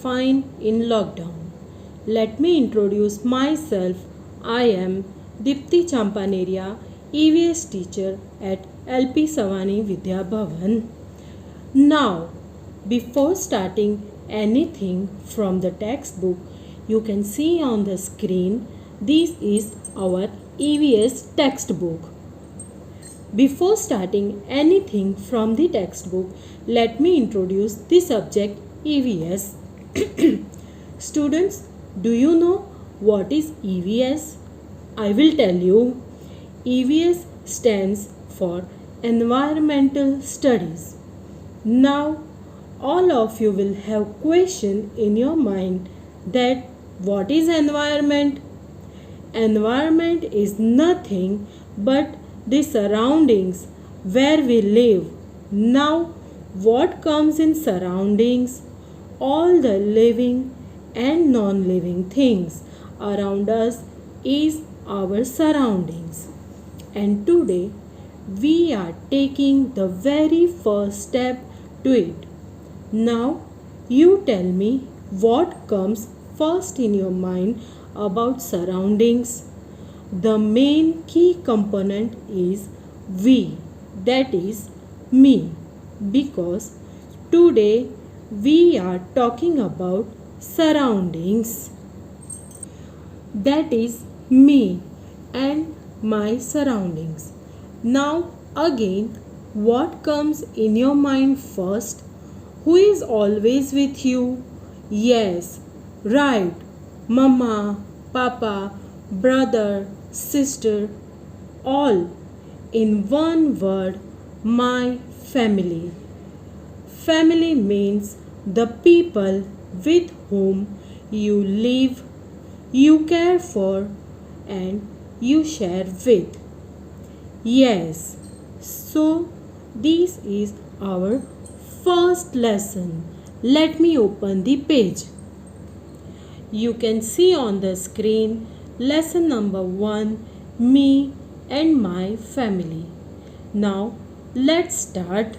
fine in lockdown. Let me introduce myself. I am Dipti Champaneria, EVS teacher at LP Savani Vidya Bhavan. Now, before starting anything from the textbook, you can see on the screen this is our EVS textbook. Before starting anything from the textbook, let me introduce the subject EVS. Students, do you know what is EVS? I will tell you. EVS stands for Environmental Studies. Now, all of you will have question in your mind that what is environment? Environment is nothing but the surroundings where we live. Now, what comes in surroundings? All the living and non-living things around us is our surroundings. And today we are taking the very first step to it. Now you tell me what comes first in your mind about surroundings. The main key component is we, that is me, because today we are talking about surroundings. That is me and my surroundings. Now again, what comes in your mind first? Who is always with you? Yes, right. Mama, Papa, brother, sister, all. In one word, my family. Family means the people with whom you live, you care for, and you share with. Yes, so this is our first lesson. Let me open the page. You can see on the screen lesson number 1, me and my family. Now let's start.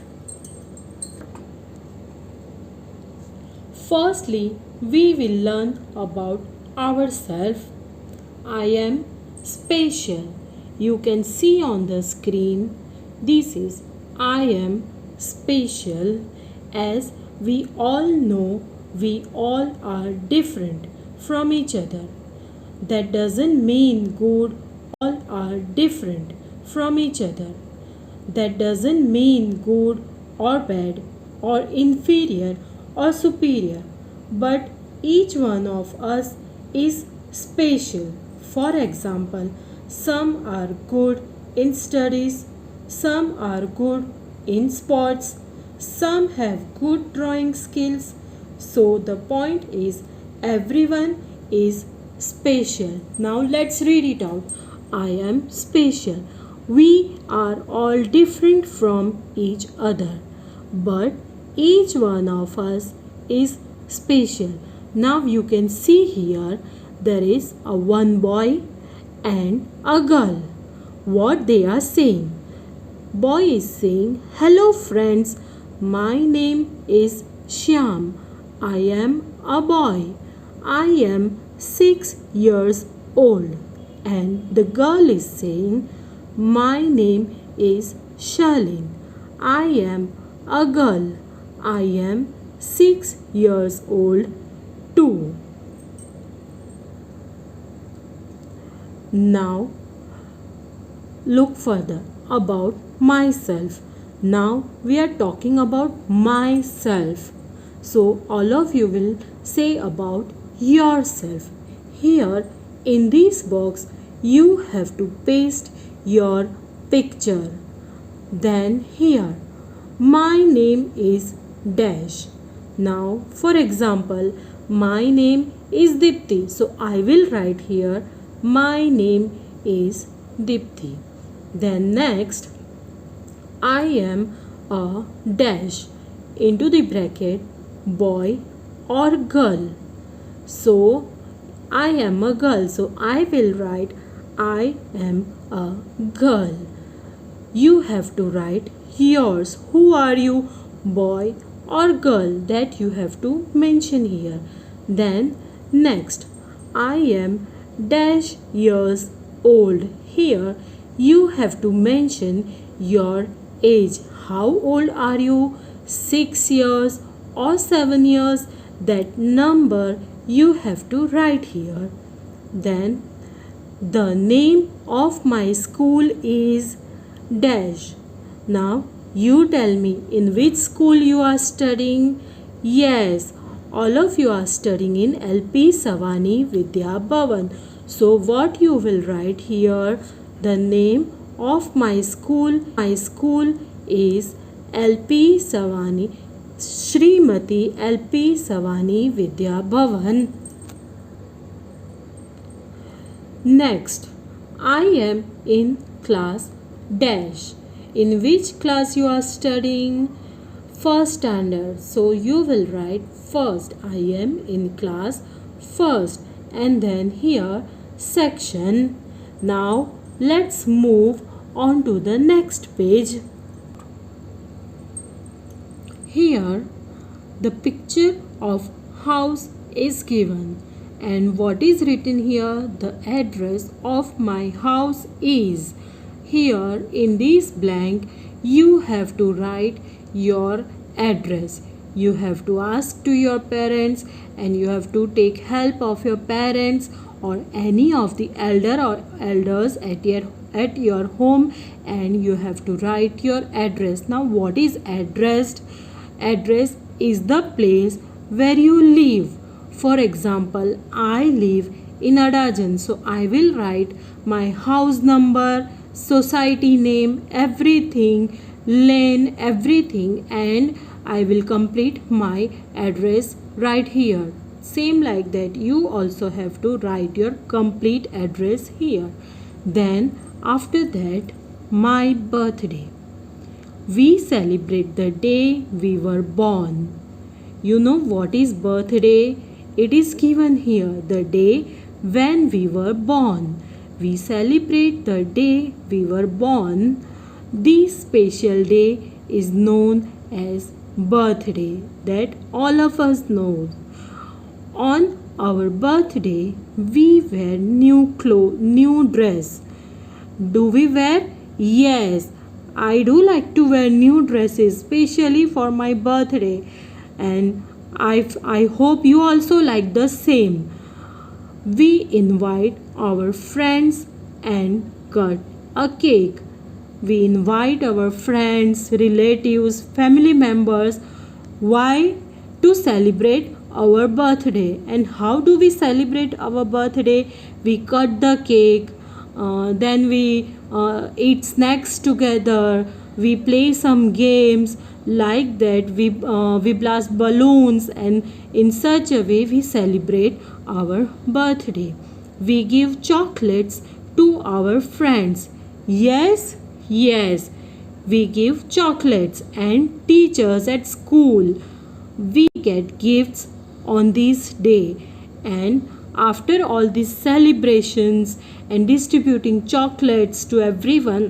Firstly, we will learn about ourselves. I am special. You can see on the screen, this is I am special. As we all know, we all are different from each other. That doesn't mean good, all are different from each other. That doesn't mean good or bad or inferior or superior, but each one of us is special. For example, some are good in studies, some are good in sports, some have good drawing skills. So the point is everyone is special. Now let's read it out. I am special. We are all different from each other, but each one of us is special. Now you can see here there is a one boy and a girl. What they are saying? Boy is saying, hello friends, my name is Shyam. I am a boy. I am 6 years old. And the girl is saying, my name is Shalin. I am a girl. I am 6 years old too. Now look further about myself. Now we are talking about myself. So all of you will say about yourself. Here in this box you have to paste your picture. Then here, my name is dash. Now for example, my name is Dipti. So I will write here, my name is Dipti. Then next, I am a dash into the bracket boy or girl. So I am a girl. So I will write I am a girl. You have to write yours. Who are you? Boy or girl that you have to mention here. Then next, I am dash years old. Here you have to mention your age. How old are you? 6 years or 7 years? That number you have to write here. Then the name of my school is dash. Now you tell me in which school you are studying. Yes, all of you are studying in LP Savani Vidya Bhavan. So what you will write here? The name of my school. My school is LP Savani Srimati LP Savani Vidya Bhavan. Next, I am in class dash. In which class you are studying? First standard. So you will write first. I am in class first. And then here section. Now let's move on to the next page. Here the picture of house is given. And what is written here? The address of my house is. Here in this blank you have to write your address. You have to ask to your parents and you have to take help of your parents or any of the elders at your home, and you have to write your address. Now what is address? Address is the place where you live. For example, I live in Adajan, so I will write my house number, society name, everything, lane, everything, and I will complete my address right here. Same like that, you also have to write your complete address here. Then after that, my birthday. We celebrate the day we were born. You know what is birthday? It is given here, the day when we were born. We celebrate the day we were born. This special day is known as birthday, that all of us know. On our birthday, we wear new dress. Do we wear? Yes, I do like to wear new dresses, especially for my birthday. And I hope you also like the same. We invite our friends and cut a cake. We invite our friends, relatives, family members. Why? To celebrate our birthday. And how do we celebrate our birthday? We cut the cake, then we eat snacks together, we play some games like that, we blast balloons, and in such a way we celebrate our birthday. We give chocolates to our friends. Yes, yes, we give chocolates, and teachers at school, we get gifts on this day. And after all these celebrations and distributing chocolates to everyone,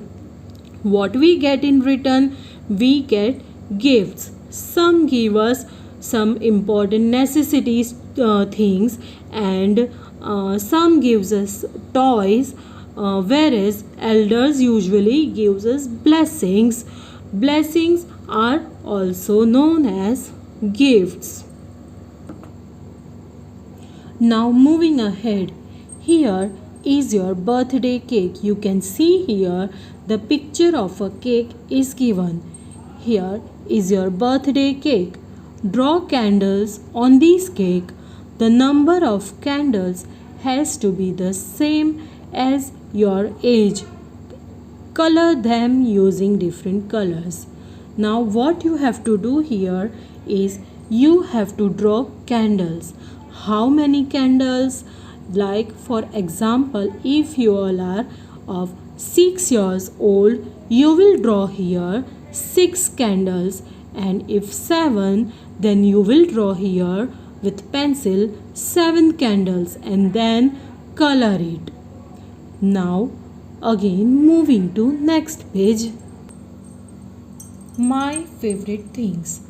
what we get in return? We get gifts. Some give us some important necessities things, and some gives us toys, whereas elders usually gives us blessings. Blessings are also known as gifts. Now moving ahead, here is your birthday cake. You can see here the picture of a cake is given. Here is your birthday cake. Draw candles on this cake. The number of candles has to be the same as your age. Color them using different colors. Now what you have to do here is you have to draw candles. How many candles? Like for example, if you all are of 6 years old, you will draw here 6 candles, and if 7, then you will draw here with pencil 7 candles and then color it. Now again moving to next page. My favorite things.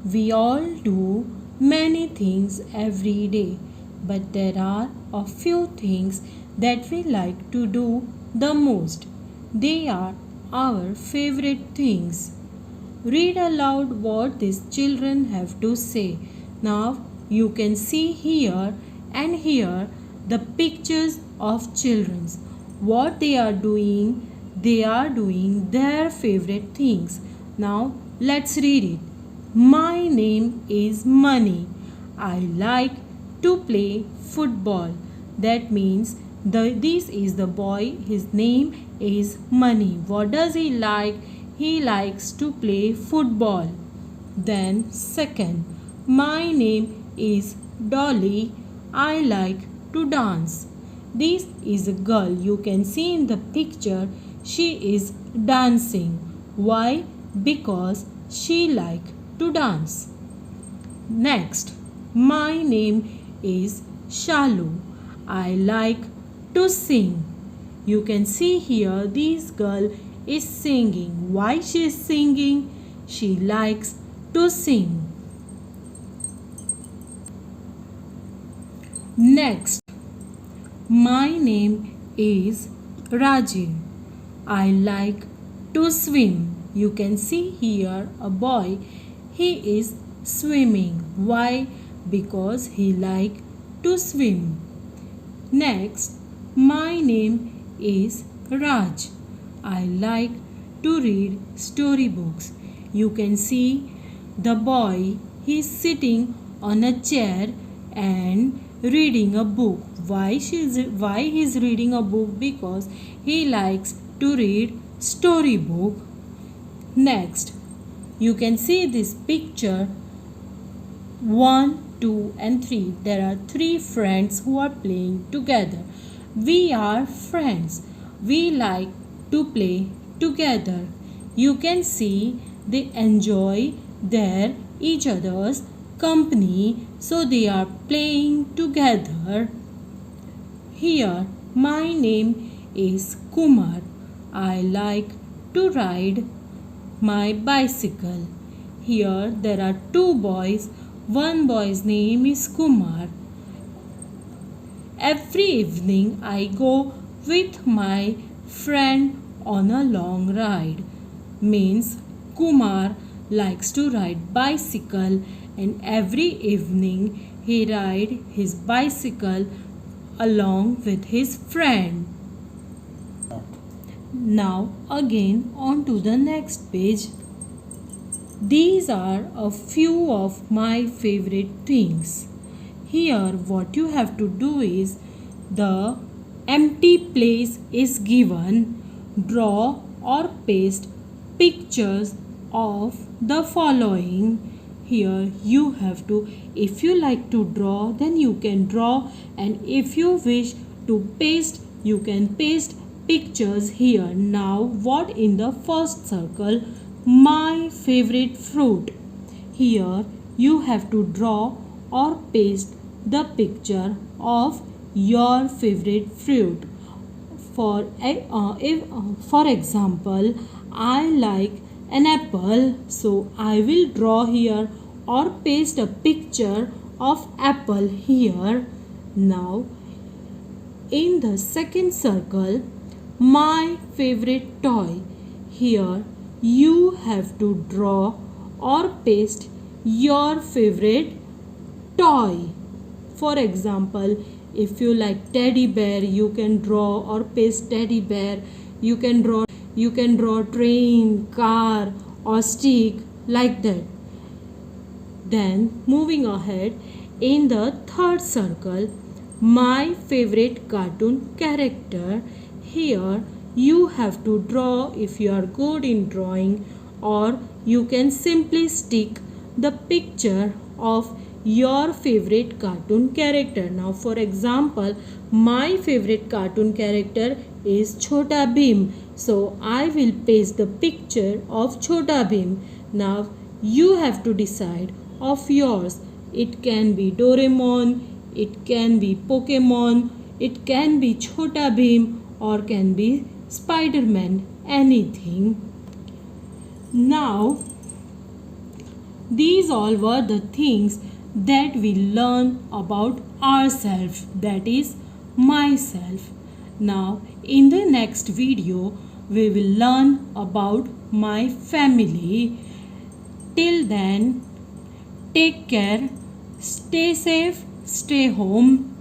We all do many things every day, but there are a few things that we like to do the most. They are our favorite things. Read aloud what these children have to say. Now you can see here and here the pictures of children. What they are doing their favorite things. Now let's read it. My name is Money. I like to play football. That means this is the boy. His name is Money. What does he like? He likes to play football. Then second, my name is Dolly. I like to dance. This is a girl. You can see in the picture she is dancing. Why? Because she likes to dance. Next, my name is Shalu. I like to sing. You can see here this girl is singing. Why she is singing? She likes to sing. Next, my name is Rajiv. I like to swim. You can see here a boy. He is swimming. Why? Because he like to swim. Next, my name is Raj. I like to read storybooks. You can see the boy. He is sitting on a chair and reading a book. Why he is reading a book? Because he likes to read storybook. Next, you can see this picture 1, 2 and 3. There are 3 friends who are playing together. We are friends. We like to play together. You can see they enjoy their each other's company, so they are playing together. Here, my name is Kumar. I like to ride my bicycle. Here there are 2 boys. One boy's name is Kumar. Every evening I go with my friend on a long ride. Means Kumar likes to ride bicycle, and every evening he ride his bicycle along with his friend. Now again on to the next page. These are a few of my favorite things. Here what you have to do is the empty place is given. Draw or paste pictures of the following. Here you have to, if you like to draw, then you can draw, and if you wish to paste, you can paste pictures here. Now what in the first circle? My favorite fruit. Here you have to draw or paste the picture of your favorite fruit. For example, I like an apple, so I will draw here or paste a picture of apple here. Now in the second circle, my favorite toy. Here you have to draw or paste your favorite toy. For example, if you like teddy bear, you can draw or paste teddy bear. You can draw train, car or stick, like that. Then moving ahead, in the third circle, my favorite cartoon character. Here you have to draw if you are good in drawing, or you can simply stick the picture of your favorite cartoon character. Now for example, my favorite cartoon character is Chhota Bheem, so I will paste the picture of Chhota Bheem. Now you have to decide of yours. It can be Doraemon, it can be Pokemon, it can be Chhota Bheem, or can be Spider-Man, anything. Now These all were the things that we learn about ourselves, that is myself. Now in the next video we will learn about my family. Till then, take care, stay safe, stay home.